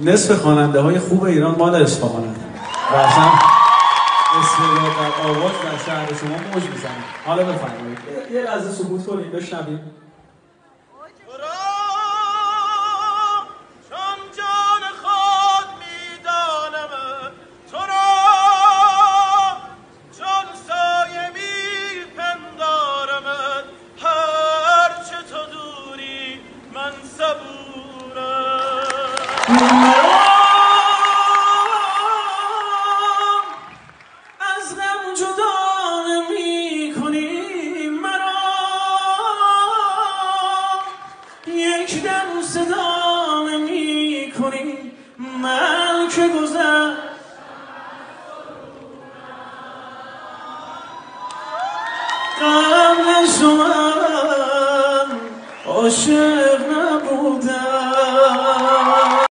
نصف خواننده های خوب ایران مال اصفهانن و اصلا استعداد در آواز در شهر شما موج میزنن. حالا بفرمایید یه لحظه سکوت کنید بشنویم. از غم جدا نمی‌کنی مرا، یک دم صدا نمی‌کنی من که گذشتم قبل از تو من عاشق نبودم.